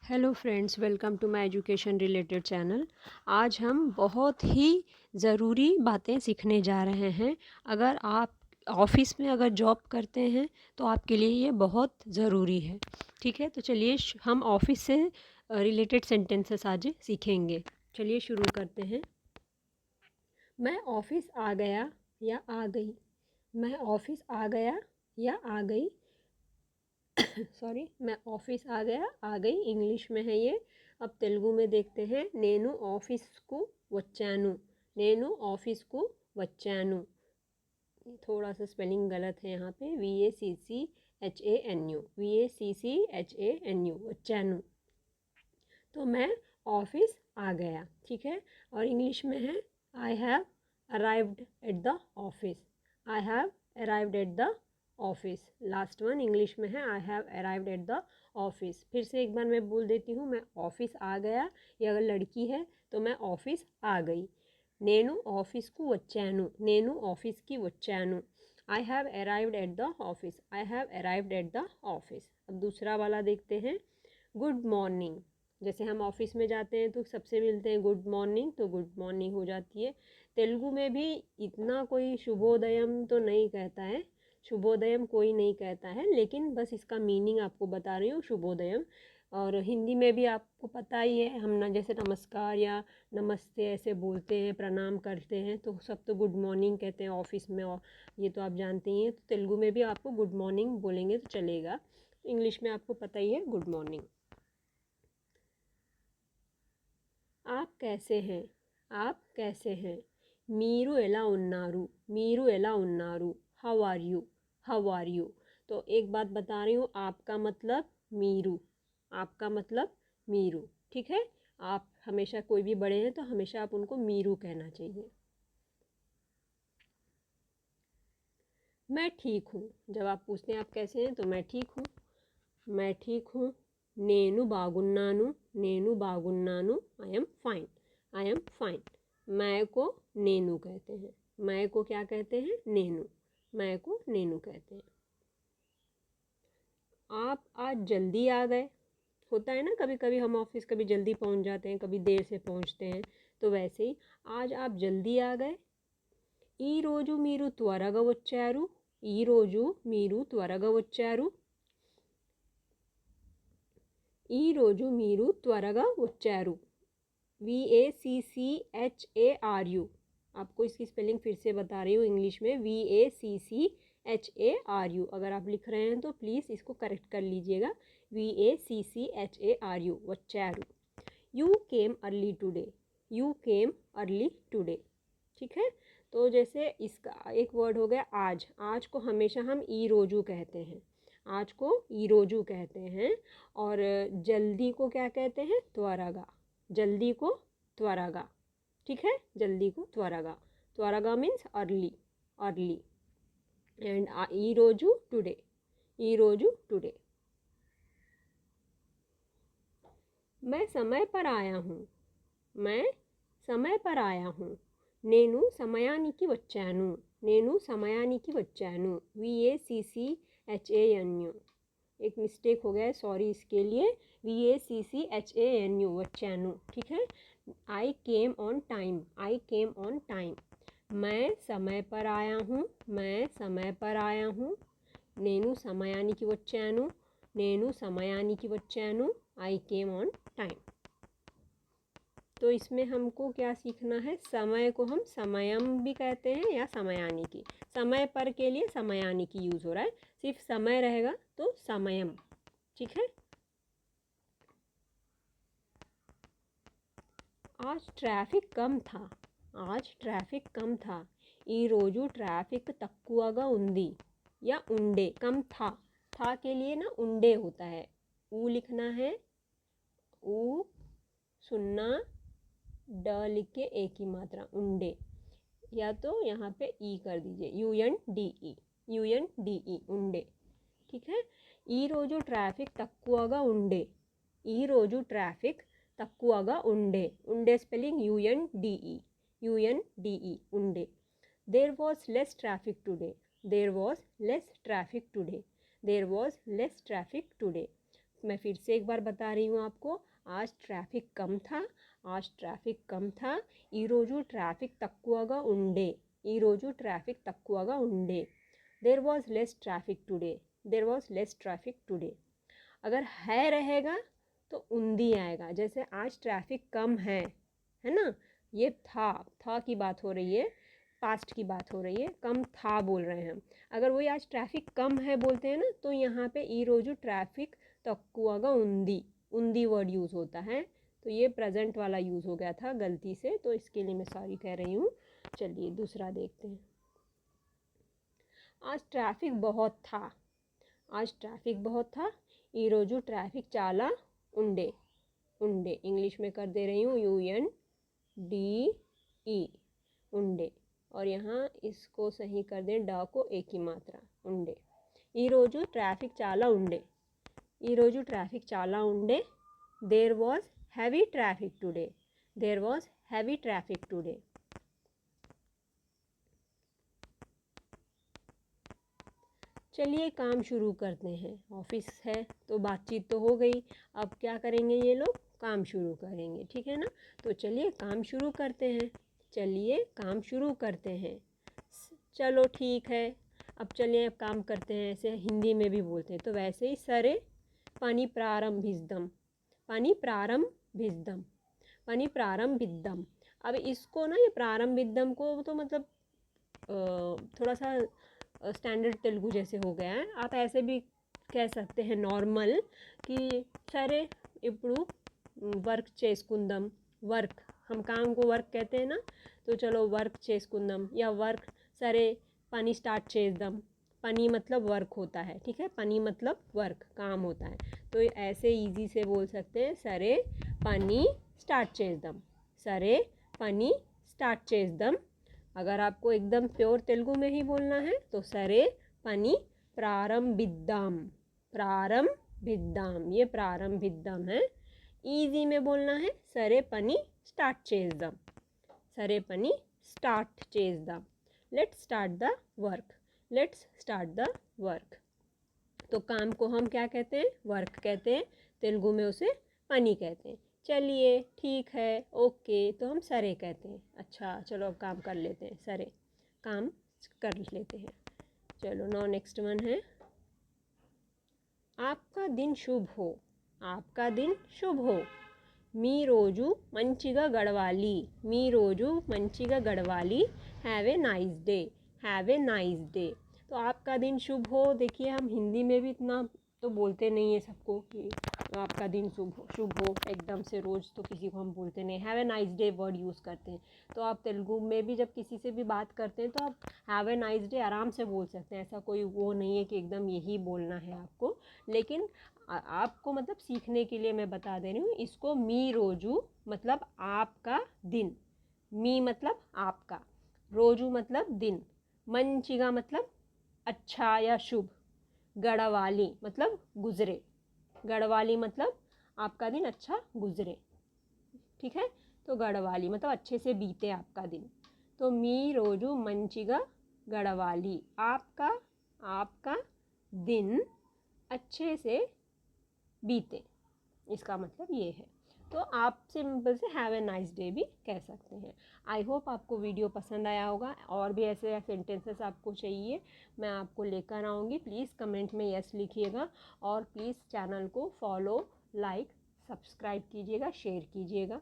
Hello friends, welcome to my education related channel. आज हम बहुत ही ज़रूरी बातें सीखने जा रहे हैं। अगर आप ऑफिस में अगर जॉब करते हैं तो आपके लिए ये बहुत ज़रूरी है। ठीक है, तो चलिए हम ऑफिस से रिलेटेड सेंटेंसेस आज सीखेंगे। चलिए शुरू करते हैं। मैं ऑफिस आ गया या आ गई। मैं ऑफिस आ गया या आ गई। सॉरी, मैं ऑफिस आ गया आ गई इंग्लिश में है ये। अब तेलुगु में देखते हैं। నేను ఆఫీస్కు వచ్చాను। నేను ఆఫీస్కు వచ్చాను। थोड़ा सा स्पेलिंग गलत है यहाँ पे। VACCHANU, VACCHANU, వచ్చాను। तो मैं ऑफिस आ गया। ठीक है, और इंग्लिश में है I have arrived at the office. I have arrived at the office. Last one English में है I have arrived at the office. फिर से एक बार मैं बोल देती हूँ। मैं ऑफिस आ गया, या अगर लड़की है तो मैं ऑफिस आ गई। నేను ఆఫీస్కు వచ్చాను। నేను ఆఫీస్కి వచ్చాను। I have arrived at the office. I have arrived at the office. अब दूसरा वाला देखते हैं। Good morning. जैसे हम ऑफिस में जाते हैं तो सबसे मिलते हैं गुड मॉर्निंग, तो गुड मॉर्निंग हो जाती है। तेलुगु में भी इतना कोई शुभोदयम तो नहीं कहता है। शुभोदयम कोई नहीं कहता है, लेकिन बस इसका मीनिंग आपको बता रही हूँ, शुभोदयम। और हिंदी में भी आपको पता ही है, हम ना जैसे नमस्कार या नमस्ते ऐसे बोलते हैं, प्रणाम करते हैं, तो सब तो गुड मॉर्निंग कहते हैं ऑफिस में। और ये तो आप जानते ही हैं। तो तेलुगु में भी आपको गुड मॉर्निंग बोलेंगे तो चलेगा। इंग्लिश में आपको पता ही है गुड मॉर्निंग। आप कैसे हैं। आप कैसे हैं। మీరు ఎలా ఉన్నారు। మీరు ఎలా ఉన్నారు। How are you. How are you. तो एक बात बता रही हूँ, आपका मतलब मीरू। आपका मतलब मीरू। ठीक है, आप हमेशा कोई भी बड़े हैं तो हमेशा आप उनको मीरू कहना चाहिए। मैं ठीक हूँ। जब आप पूछते हैं आप कैसे हैं तो मैं ठीक हूँ। मैं ठीक हूँ। నేను బాగున్నాను। నేను బాగున్నాను। I am fine. I am fine. मैं को नेनू कहते हैं। मैं को क्या कहते हैं, नेनू। मैं को नेनू कहते हैं। आप आज जल्दी आ गए। होता है ना, कभी कभी हम ऑफिस कभी जल्दी पहुंच जाते हैं, कभी देर से पहुंचते हैं। तो वैसे ही आज आप जल्दी आ गए। ఈ రోజు మీరు త్వరగా వచ్చారు। ఈ రోజు మీరు త్వరగా వచ్చారు। ఈ రోజు మీరు త్వరగా వచ్చారు। VACCHARU। आपको इसकी स्पेलिंग फिर से बता रही हूँ इंग्लिश में। VACCHARU। अगर आप लिख रहे हैं तो प्लीज़ इसको करेक्ट कर लीजिएगा। VACCHARU, वच्चारू। You came early today. You came early today. ठीक है, तो जैसे इसका एक वर्ड हो गया आज। आज को हमेशा हम ई रोजू कहते हैं। आज को ई रोजू कहते हैं। और जल्दी को क्या कहते हैं, त्वरगा। जल्दी को त्वरगा। ठीक है, जल्दी को त्वरगा। त्वरगा मीन्स अर्ली। अर्ली। एंड ई रोजू टुडे। ई रोजू टुडे। मैं समय पर आया हूँ। मैं समय पर आया हूँ। నేను సమయానికి వచ్చాను। నేను సమయానికి వచ్చాను। VACCHANU। एक मिस्टेक हो गया है, सॉरी इसके लिए। VACCHANU, వచ్చాను। ठीक है, I came on time. I came on time. मैं समय पर आया हूँ। मैं समय पर आया हूँ। నేను సమయానికి వచ్చాను। నేను సమయానికి వచ్చాను। आई केम ऑन टाइम। तो इसमें हमको क्या सीखना है, समय को हम समयम भी कहते हैं या समयानी की। समय पर के लिए समयानी की यूज़ हो रहा है, सिर्फ समय रहेगा तो समयम। ठीक है। आज ट्रैफिक कम था। आज ट्रैफिक कम था। ఈ రోజు ट्रैफिक తక్కువగా ఉంది या ఉండే। कम था के लिए ना ఉండే होता है। ऊ लिखना है। ऊ सुनना, ड लिख के एक ही मात्रा, उंडे। या तो यहाँ पे ई कर दीजिए, UNDE। UNDE, उंडे। ठीक है। ఈ రోజు ట్రాఫిక్ తక్కువగా ఉండే। ఈ రోజు ట్రాఫిక్ తక్కువగా ఉండే। ఉండే స్పెల్లింగ్ UNDE। UNDE, ఉండే। There was less traffic today. There was less traffic today. There was less traffic today. मैं फिर से एक बार बता रही हूँ आपको, आज ट्रैफिक कम था, आज ट्रैफिक कम था। ఈరోజు ట్రాఫిక్ తక్కువగా ఉండే, ఈరోజు ట్రాఫిక్ తక్కువగా ఉండే। There was less traffic today, there was less traffic today. अगर है रहेगा तो उंदी आएगा, जैसे आज ट्रैफिक कम है ना, ये था की बात हो रही है, पास्ट की बात हो रही है, कम था बोल रहे हैं हम। अगर वही आज ट्रैफिक कम है बोलते हैं ना, तो यहाँ पे ई रोजू ट्रैफिक तक्कुआगा उंदी, उंदी वर्ड यूज़ होता है। तो ये प्रेजेंट वाला यूज़ हो गया था गलती से, तो इसके लिए मैं सॉरी कह रही हूँ। चलिए दूसरा देखते हैं। आज ट्रैफिक बहुत था, आज ट्रैफिक बहुत था। ई रोजू ट्रैफिक चाला उंडे, उंडे इंग्लिश में कर दे रही हूँ UNDE, उंडे। और यहाँ इसको सही कर दें, ड को एक ही मात्रा, उंडे। ఈ రోజు ట్రాఫిక్ చాలా ఉండే, ఈరోజు ట్రాఫిక్ చాలా ఉండే। There was heavy traffic today, there was heavy traffic today. चलिए काम शुरू करते हैं। ऑफिस है तो बातचीत तो हो गई, अब क्या करेंगे ये लोग, काम शुरू करेंगे, ठीक है ना। तो चलिए काम शुरू करते हैं, चलिए काम शुरू करते हैं। चलो ठीक है, अब चलिए अब काम करते हैं। ऐसे हिंदी में भी बोलते हैं तो वैसे ही, सरे पानी प्रारंभिदम, पानी प्रारंभिदम, पानी प्रारंभिदम। अब इसको ना, ये प्रारंभिदम को तो मतलब थोड़ा सा स्टैंडर्ड तेलुगु जैसे हो गया है। आप ऐसे भी कह सकते हैं नॉर्मल कि सरे इपड़ू वर्क చేసుకుందాం, वर्क, हम काम को वर्क कहते हैं ना, तो चलो वर्क చేసుకుందాం, या वर्क सरे पनी स्टार्ट చేద్దాం। पनी मतलब वर्क होता है, ठीक है, पनी मतलब वर्क, काम होता है। तो ऐसे इजी से बोल सकते हैं, सरे पनी स्टार्ट చేద్దాం, सरे पनी स्टार्ट చేద్దాం। अगर आपको एकदम प्योर तेलुगु में ही बोलना है तो सरे पनी प्रारंभिद्दाम, प्रारंभिद्दाम, ये प्रारंभिद्दाम है। ईजी में बोलना है, सरे पनी स्टार्ट చేద్దాం, सरे पनी स्टार्ट చేద్దాం। Let's start the work, let's start the work. तो काम को हम क्या कहते हैं, वर्क कहते हैं, तेलुगु में उसे पनी कहते हैं। चलिए ठीक है, ओके, तो हम सरे कहते हैं। अच्छा चलो अब काम कर लेते हैं, सरे काम कर लेते हैं। चलो नो नेक्स्ट वन है, आपका दिन शुभ हो, आपका दिन शुभ हो। మీ రోజు మంచిగా గడవాలి, మీ రోజు మంచిగా గడవాలి। Have a nice day, have a nice day. तो आपका दिन शुभ हो, देखिए हम हिंदी में भी इतना तो बोलते नहीं है सबको कि आपका दिन शुभ हो एकदम से रोज़, तो किसी को हम बोलते नहीं। Have a nice day word use करते हैं। तो आप तेलुगु में भी जब किसी से भी बात करते हैं तो आप हैव ए नाइस डे आराम से बोल सकते हैं, ऐसा कोई वो नहीं है कि एकदम यही बोलना है आपको। लेकिन आपको मतलब सीखने के लिए मैं बता दे रही हूँ इसको। मी रोजू मतलब आपका दिन, मी मतलब आपका, रोजू मतलब दिन, मंचिगा मतलब अच्छा या शुभ, गड़वाली मतलब गुजरे, गड़वाली मतलब आपका दिन अच्छा गुजरे, ठीक है। तो गड़वाली मतलब अच्छे से बीते आपका दिन। तो मी रोजू मंचिगा गड़वाली, आपका, आपका दिन अच्छे से बीते, इसका मतलब ये है। तो आप सिंपल से हैव ए नाइस डे भी कह सकते हैं। आई होप आपको वीडियो पसंद आया होगा। और भी ऐसे सेंटेंसेस आपको चाहिए मैं आपको लेकर आऊँगी। प्लीज़ कमेंट में यस लिखिएगा, और प्लीज़ चैनल को फॉलो, लाइक, सब्सक्राइब कीजिएगा, शेयर कीजिएगा।